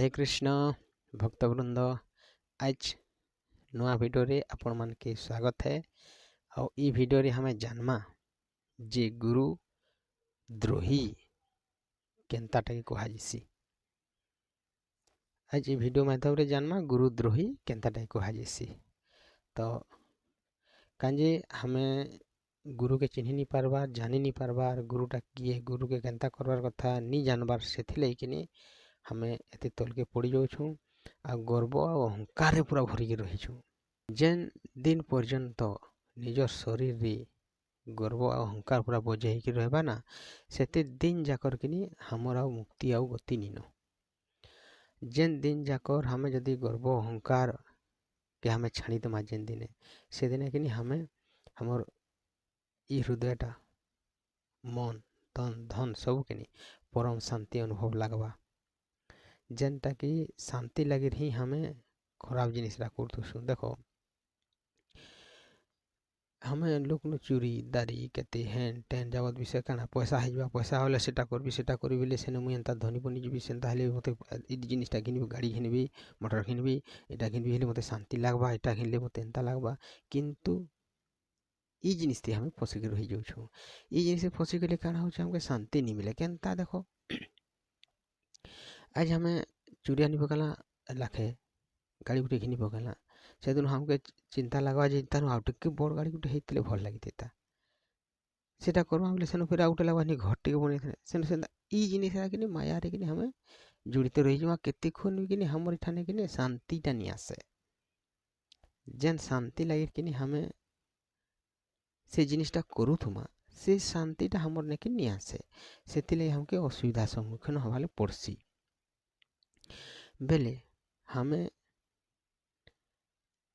राधे कृष्ण भक्तवृंद। आज नुआ वीडियो रे आपण मन के स्वागत है। और ई वीडियो रे हमें जानमा जे गुरु द्रोही केनता टाके कहाजिसी। आज ई वीडियो माध्यम रे जानमा गुरु द्रोही केनता टाके कहाजिसी। तो कांजे हमें गुरु के चिन्ह नहीं पारबार, जानी नहीं पारबार, गुरुटा किए, गुरु के केनता करबार कथा नहीं जानबार, सेथिले कि हमें एते तल के पड़ी जाऊँ आ गर्व आ अहंकार पूरा भरिकी रहीछु। जेन दिन पर्यंत निज शरीर रे गर्व आ अहंकार पूरा बजे होकर रहबा ना, सेते दिन जाकर कि हमर आ मुक्ति आ गति निनो। जेन दिन जाकर हमें जदि गर्व अहंकार के हमें छाड़ी दमा जेन दिने, से दिने कि हमें हमर ई हृदयटा मन तन धन सब के परम शांति अनुभव लगवा। जेनटा कि शांति लगे ही हमें खराब जिनिसटा करतुसु। देखो हमें लोक न चोरी दारी केते हेन टेन जावत विषय काना पैसा हेजबा, पैसा होले सेटा करबी बोले सेने मुई एंता धनी बनी जीबी, सेंता हेले मते ई जिनिसटा घिनबी, गाड़ी घिनबी, मोटर घिनबी, एटा घिनबी हेले मते शांति लागबा, एटा घिनले मते एंता लागबा। किंतु ई जिनिस ते हमें फसिक रही जाउछु। ई जिनिस फसिक गले काना होछ, हमके शांति नहीं मिले। केनता देखो आज हमें चूड़िया नहीं पकला लाखे गाड़ी गुटे घिनी पकला, से दिन हमके चिंता लगवा जे तार आउ टिके बड़ गाड़ी गुटे हेतले भल लागितेता, सेटा करबा बोले सेनो फिर आउटे लगवा नि घर टिके बने सेनो सेंदा ई जिनिस कि माया रे कि हमें जुड़ते रही जमा केते खुन कि हमर ठाने कि शांतिटा नहीं आसे। जेन शांति लगे कि हमें से जिनिसटा करूथुमा, से शांतिटा हमर ने कि नहीं आसे, सेतिले हमके असुविधा सम्मुखीन हवाले पड़सी। बेले हमें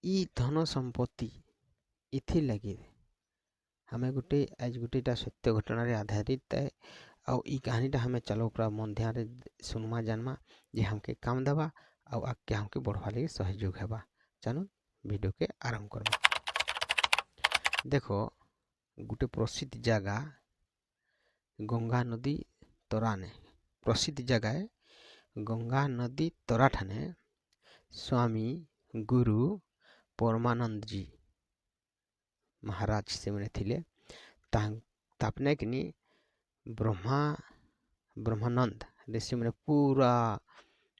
ई धन संपत्ति इथि लगे हमें गुटे आज गुटेटा सत्य घटना रे आधारित है। और ई कहानीटा हमें चलो पूरा मन ध्यान रे सुनमा जानमा जे हमके काम देवा और आगे हमके बढ़वा लगे सहयोग हेबा। चलो वीडियो के आरंभ करबा। देखो गुटे प्रसिद्ध जगह गंगा नदी तराने, प्रसिद्ध जगह है गंगा नदी तरा ठाने स्वामी गुरु परमानंद जी महाराज से मैंने थिले तापने कि ब्रह्मानंद ऋषि मैंने पूरा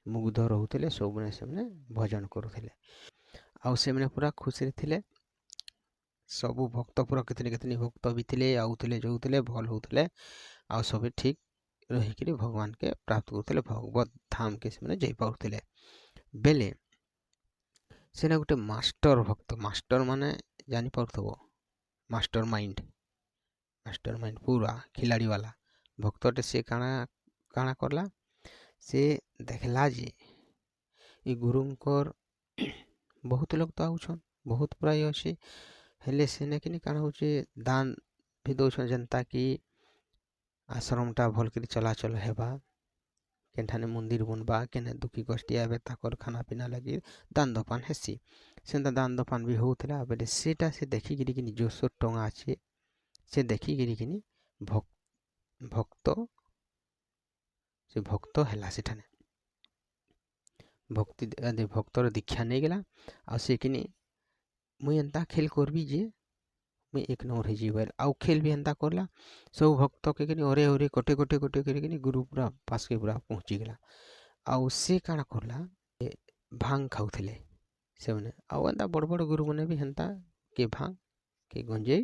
मुग्ध रोते सब मैंने से मैंने भजन करुले आउ से मैंने पूरा खुश थे। सबू भक्त पूरा कितने कितने भक्त भी थे, आउले जाऊले भल होते आ सब ठीक रहीकि भगवान के प्राप्त करते, भगवत धाम के से मैंने जापारे। बेले से गोटे मास्टर भक्त, मास्टर माने जानी पार्थब मास्टर माइंड पूरा खिलाड़ी वाला भक्तटे से काना काना करला, से देखला जे ये गुरुंकर बहुत लोग तो आउछन, बहुत प्राय अच्छे हेले सेने कि काना होचे दान भी दौछन जनता की आश्रमटा भल कर चलाचल हेबा, केनठाने मंदिर बनबा, केने दुखी कष्टी आवे ताकर खाना पीना लगी दान दपान हेसी, सेंता दान दपान भी होउथला। बेले सेटा से देखी गिरी कि जोश टंगा अच्छे से देखी गिरी कि भक्त से भक्त हैला सेठाने भक्ति भक्तर दीक्षा नहीं गला आ से कि मुई एंता खेल करबी जे मुई एक नंबर हो आउ खेल भी एंता करला। सब भक्त के कि ओरे ओरे कटे कटे कटे कर गुरु पूरा पास के पूरा पहुँची गला। आउ से काना करला भांग खाऊले से मैंने आउ एंता बड़ बड़ गुरु मैंने भी हेन्ता के भांग के गंजे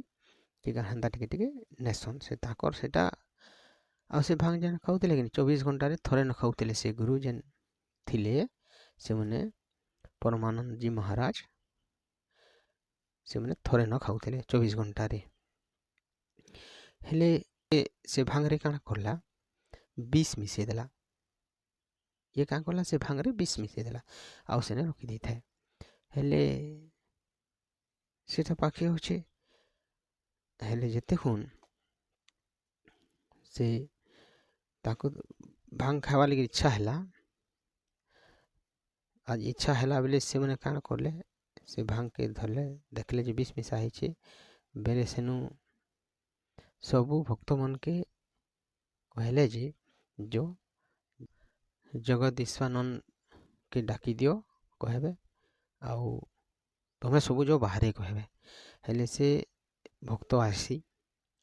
के हेन्ता टिके टिके नेसन से ताकर सेटा आ से भांग जेन खाऊले लेकिन 24 घंटा रे थरे न खाऊले। से गुरु जेन थिले से मैंने परमानंद जी महाराज से मैंने थरे न खाऊले 24 घंटा रे। हेले से भांग रे काना करला 20 मिसे देला, ये क्या करला से भांग रे 20 मिसे देला आउ सेने रखी दी था। हेले सेटा पाखे होचे हेले जेते हुन से ताको भांग खावा लगे इच्छा हैला। आज इच्छा हैला बेले से मैंने काना करले से भांग के धरले देखले जे 20 मिसा है बेले सेनु सबू भक्त मन के कहले जे जो जगदीश्वरानंद ଭକ୍ତକେ ଡାକି ଦିଅ କହିବେ ଆଉ ତମେ ସବୁ ଯାଅ ବାହାରେ କହିବେ। ହେଲେ ସେ ଭକ୍ତ ଆସି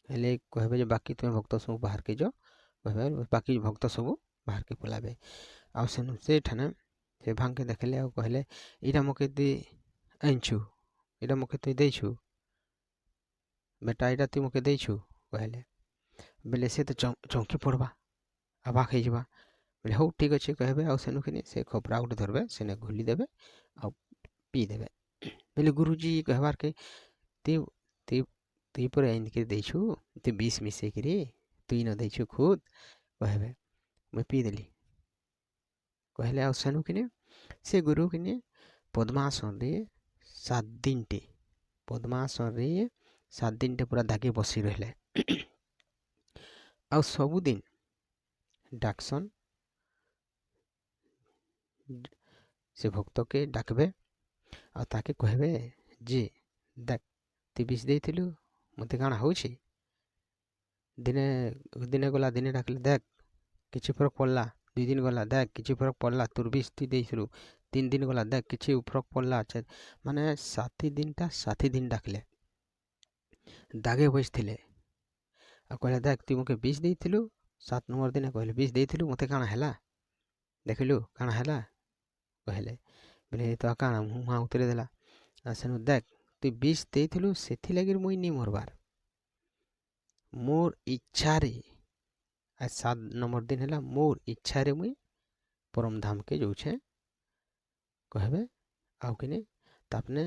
ହେଲେ କହିବେ ଯେ ବାକି ତୁମେ ଭକ୍ତ ସବୁ ବାହାରକେ ଯାଅ କହିବେ ବାକି ଭକ୍ତ ସବୁ ବାହାରକେ ପଳାବେ। ଆଉ ସେନୁ ସେଠାନେ ସେ ଭାଙ୍ଗକେ ଦେଖିଲେ ଆଉ କହିଲେ ଏଇଟା ମୋତେ ଦେଇ ଆଣିଛୁ, ଏଇଟା ମୋତେ ତୁଇ ଦେଇଛୁ ବେଟା, ଏଇଟା ତୁଇ ମୋତେ ଦେଇଛୁ କହିଲେ। ବେଲେ ସେ ତ ଚମକି ପଡ଼ବା, ଅବାକ୍ ହେଇଯିବା। ବେଲେ ହଉ ଠିକ୍ ଅଛି କହିବେ ଆଉ ସେନୁକିନି ସେ ଖପରା ଗୋଟେ ଧରବେ ସେନେ ଘୋଲି ଦେବେ ଆଉ ପିଇଦେବେ। ବେଲେ ଗୁରୁଜୀ କହିବାର୍କେ ତୁଇ ତୁଇ ତୁଇ ପରେ ଏନ୍ତିକିରି ଦେଇଛୁ, ତୁଇ ବିଷ ମିଶେଇକିରି ତୁଇ ନ ଦେଇଛୁ ଖୁଦ୍ କହିବେ। ମୁଇଁ ପିଇଦେଲି କହିଲେ ଆଉ ସେନୁକିନି ସେ ଗୁରୁକିନି ପଦ୍ମାସନରେ 7 ଦିନଟେ ପଦ୍ମାସନରେ 7 ଦିନଟେ ପୁରା ଦାଗି ବସି ରହିଲେ। ଆଉ ସବୁଦିନ ଡାକସନ୍, ସେ ଭକ୍ତକେ ଡାକବେ ଆଉ ତାକେ କହିବେ ଯେ ଦେଖ ତୁଇ ବିଷ ଦେଇଥିଲୁ ମୋତେ କାଣା ହେଉଛି, ଦିନେ ଦିନେ ଗଲା ଦିନେ ଡାକିଲେ ଦେଖ କିଛି ଫରକ ପଡ଼ଲା, 2 ଦିନ ଗଲା ଦେଖ କିଛି ଫରକ ପଡ଼ଲା, ତୋର ବିଷ ତୁଇ ଦେଇଥିଲୁ 3 ଦିନ ଗଲା ଦେଖ କିଛି ଫରକ ପଡ଼ଲା। ମାନେ 7 ଦିନଟା 7 ଦିନ ଡାକିଲେ, ଦାଗେ ବସିଥିଲେ ଆଉ କହିଲେ ଦେଖ ତୁଇ ମୋତେ ବିଷ ଦେଇଥିଲୁ। 7 ନମ୍ବର ଦିନେ କହିଲେ ବିଷ ଦେଇଥିଲୁ ମୋତେ କାଣା ହେଲା ଦେଖିଲୁ କାଣା ହେଲା କହିଲେ। ବେଲେ ତ କାଣା ମୁହଁ ଉତ୍ତରେ ଦେଲା ଆଉ ସେନୁ ଦେଖ ତୁଇ ବିଷ ଦେଇଥିଲୁ ସେଥିଲାଗି ମୁଇଁ ନି ମରବାର, ମୋର୍ ଇଚ୍ଛାରେ 7 ନମ୍ବର ଦିନ ହେଲା ମୋର୍ ଇଚ୍ଛାରେ ମୁଇଁ ପରମ ଧାମକେ ଯାଉଛେ କହିବେ। ଆଉ କିନି ତାପନେ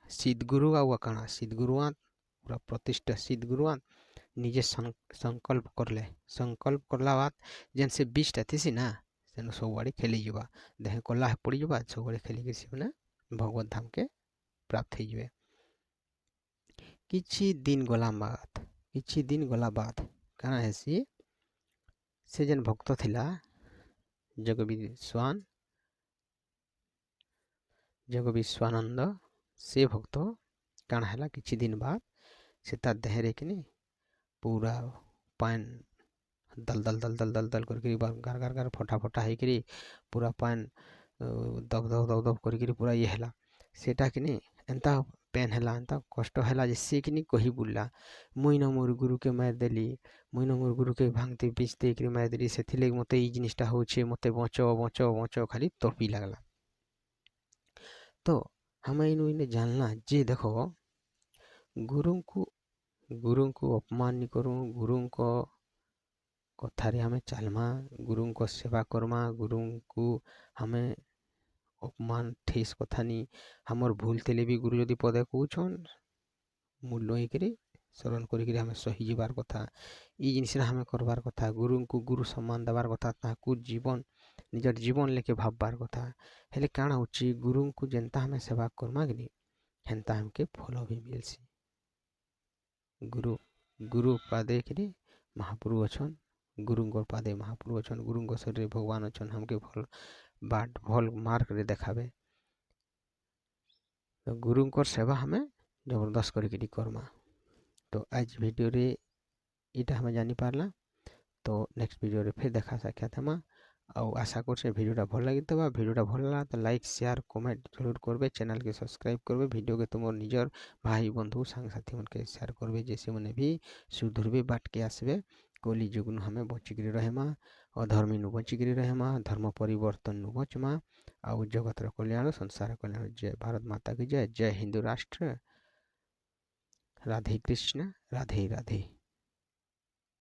ସିଦ୍ଧଗୁରୁ ଆଉ କାଣା ସିଦ୍ଧଗୁରୁଆ ପୁରା ପ୍ରତିଷ୍ଠା ସିଦ୍ଧଗୁରୁଆ ନିଜେ ସଂକଳ୍ପ କରଲେ, ସଂକଳ୍ପ କରଲା ବାଦ ଯେନ୍ ସେ ବିଷଟା ଥିସି ନା ସେନୁ ସବୁଆଡ଼େ ଖେଲିଯିବା, ଦେହ କଲା ପଡ଼ିଯିବା ସବୁଆଡ଼େ ଖେଲିକି ସେମାନେ ଭଗବତ ଧାମକେ ପ୍ରାପ୍ତ ହେଇଯିବେ। କିଛି ଦିନ ଗଲା ବାଦ କାଣା ହେସି, ସେ ଯେନ୍ ଭକ୍ତ ଥିଲା ଯୋଗ ବିଶ୍ୱାନନ୍ଦ ସେ ଭକ୍ତ କାଣା ହେଲା କିଛି ଦିନ ବାଦ ସେ ତାର ଦେହରେ କିନି ପୁରା ପାନ୍ ଦଲ ଦଲ ଦଲ ଦଲ ଦଲ ଦଲ କରିକିରି ଗାର ଗାର ଗାର ଫଟା ଫଟା ହେଇକିରି ପୁରା ପାନ୍ ଦବ ଦବ ଦବ ଦବ କରିକିରି ପୁରା ଇଏ ହେଲା। ସେଟା କିନି ଏନ୍ତା ପେନ୍ ହେଲା ଏନ୍ତା କଷ୍ଟ ହେଲା ଯେ ସେ କିନି କହି ବୁଲଲା ମୁଇଁ ନ ମୋର୍ ଗୁରୁକେ ମାରିଦେଲି, ମୁଇଁ ନ ମୋର୍ ଗୁରୁକେ ଭାଙ୍ଗତି ବିଷ ଦେଇକିରି ମାରିଦେଲି, ସେଥିଲାଗି ମୋତେ ଏଇ ଜିନିଷଟା ହଉଛେ, ମୋତେ ବଞ୍ଚ ବଞ୍ଚ ବଞ୍ଚ ଖାଲି ତପି ଲାଗଲା। ତ ଆମେ ଇନେ ଜାଣିଲା ଯେ ଦେଖ ଗୁରୁଙ୍କୁ ଅପମାନ ନି କରୁ, ଗୁରୁଙ୍କ କଥାରେ ଆମେ ଚାଲମା, ଗୁରୁଙ୍କ ସେବା କର୍ମା, ଗୁରୁଙ୍କୁ ଆମେ ଅପମାନ ଠେସ୍ କଥା ନି, ଆମର ଭୁଲ ଥିଲେ ବି ଗୁରୁ ଯଦି ପଦେ କହୁଛନ୍ ମୂଲ୍ୟ ହେଇକିରି ସ୍ମରଣ କରିକିରି ଆମେ ସହିଯିବାର କଥା। ଇ ଜିନିଷଟା ଆମେ କରବାର କଥା, ଗୁରୁଙ୍କୁ ଗୁରୁ ସମ୍ମାନ ଦେବାର କଥା, ତାହାକୁ ନିଜର ଜୀବନ ଲେଖେ ଭାବବାର କଥା। ହେଲେ କାଣା ହଉଛି ଗୁରୁଙ୍କୁ ଯେନ୍ତା ଆମେ ସେବା କର୍ମା କିନି ହେନ୍ତା ଆମକେ ଫଳ ବି ମିଲ୍ସି। ଗୁରୁ ପାଦେ କିରି ମହାପ୍ରଭୁ ଅଛନ୍, ଗୁରୁଙ୍କର ପାଦେ ମହାପ୍ରଭୁ ଅଛନ୍, ଗୁରୁଙ୍କ ଶରୀରରେ ଭଗବାନ ଅଛନ୍, ଆମକେ ଭଲ୍ ମାର୍ଗରେ ଦେखाବେ। ତ ଗୁରୁଙ୍କର ସେବା ଆମେ ଜବରଦସ୍ତ କରିକିରି କର୍ମା। ତ ଆଜ ଭିଡ଼ିଓରେ ଇଟା ଆମେ ଜାଣିପାରଲା, ତ ନେକ୍ସଟ ଭିଡ଼ିଓରେ ଫେର୍ ଦେଖା ସାକ୍ଷାତ ହେମା। ଆଉ ଆଶା କରୁଛେ ଭିଡ଼ିଓଟା ଭଲ ଲାଗିଥିବା, ଭିଡ଼ିଓଟା ଭଲ लागला तो लाइक शेयर कमेंट जरूर करबे, चैनल के सब्सक्राइब करबे, वीडियो के तुम निजर भाई बंधु संग साथी मन के शेयर करबे, जैसे मैंने भी सुधरबे बाट के आसबे कली जुग नु हमें बचिकरी रहेमा, अधर्मी नु बचिकरी रहेमा, धर्म परिवर्तन नु बचमा, आउ जगतर कल्याण संसार कल्याण। जय भारत माता की जय, जय हिंदू राष्ट्र। राधे कृष्ण, राधे राधे।